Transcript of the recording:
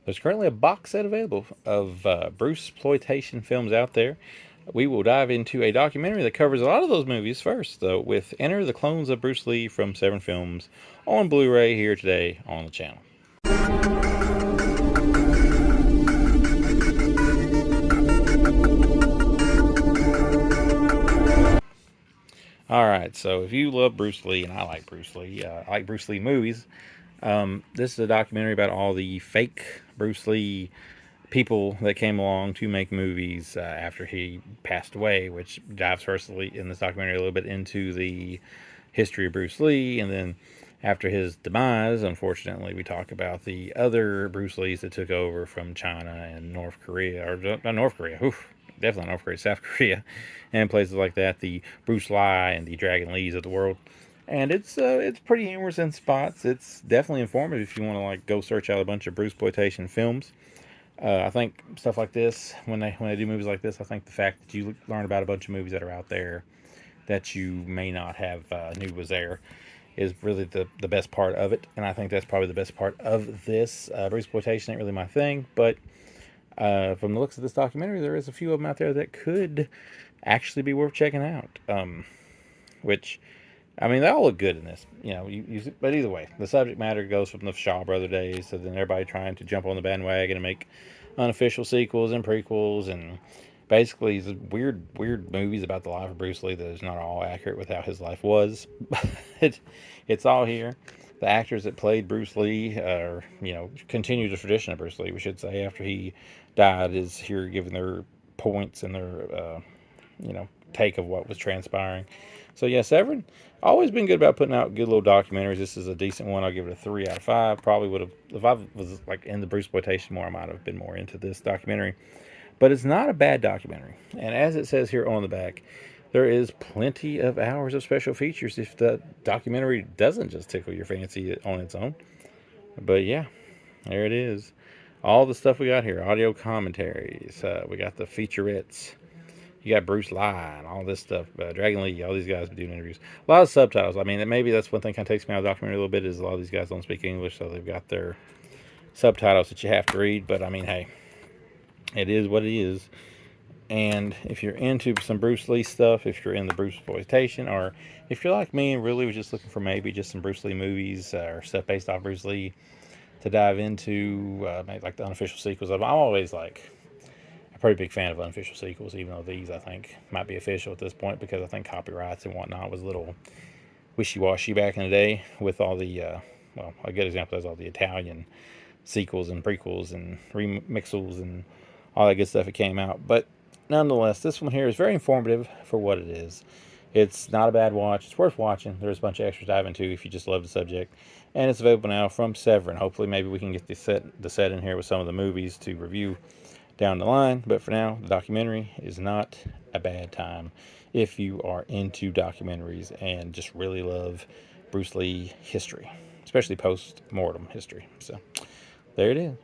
There's currently a box set available of Bruceploitation films out there. We will dive into a documentary that covers a lot of those movies first, though, with Enter the Clones of Bruce Lee from Severin Films on Blu-ray here today on the channel. Alright, so if you love Bruce Lee, and I like Bruce Lee, I like Bruce Lee movies, this is a documentary about all the fake Bruce Lee people that came along to make movies after he passed away, which dives firstly in this documentary a little bit into the history of Bruce Lee, and then after his demise, unfortunately, we talk about the other Bruce Lees that took over from China and North Korea, or not North Korea, oof, definitely not North Korea, South Korea, and places like that, the Bruce Lee and the Dragon Lees of the world. And it's pretty humorous in spots. It's definitely informative if you want to like go search out a bunch of Bruceploitation films. I think stuff like this, when they do movies like this, I think the fact that you learn about a bunch of movies that are out there that you may not have knew was there is really the best part of it. And I think that's probably the best part of this. Bruceploitation ain't really my thing, but from the looks of this documentary, there is a few of them out there that could actually be worth checking out. Which, I mean, they all look good in this, but either way, the subject matter goes from the Shaw Brother days to then everybody trying to jump on the bandwagon and make unofficial sequels and prequels and basically the weird movies about the life of Bruce Lee that is not all accurate with how his life was. But it's all here. The actors that played Bruce Lee are, continue the tradition of Bruce Lee, we should say, after he died, is here giving their points and their, take of what was transpiring. So yeah, Severin, always been good about putting out good little documentaries. This is a decent one. I'll give it a 3 out of 5. Probably would have, if I was like in the Bruceploitation more, I might have been more into this documentary. But it's not a bad documentary. And as it says here on the back, there is plenty of hours of special features if the documentary doesn't just tickle your fancy on its own. But yeah, there it is. All the stuff we got here, audio commentaries. We got the featurettes. You got Bruce Lee and all this stuff. Dragon Lee, all these guys doing interviews. A lot of subtitles. I mean, maybe that's one thing kind of takes me out of the documentary a little bit is a lot of these guys don't speak English, so they've got their subtitles that you have to read. But I mean, hey, it is what it is. And if you're into some Bruce Lee stuff, if you're in the Bruceploitation, or if you're like me and really was just looking for maybe just some Bruce Lee movies or stuff based off Bruce Lee to dive into, maybe like the unofficial sequels, I'm always like a pretty big fan of unofficial sequels, even though these I think might be official at this point because I think copyrights and whatnot was a little wishy-washy back in the day with all the, well, a good example is all the Italian sequels and prequels and remixels and all that good stuff that came out. But nonetheless, this one here is very informative for what it is. It's not a bad watch. It's worth watching. There's a bunch of extras to dive into if you just love the subject. And it's available now from Severin. Hopefully maybe we can get the set in here with some of the movies to review down the line. But for now, the documentary is not a bad time if you are into documentaries and just really love Bruce Lee history, especially post-mortem history. So there it is.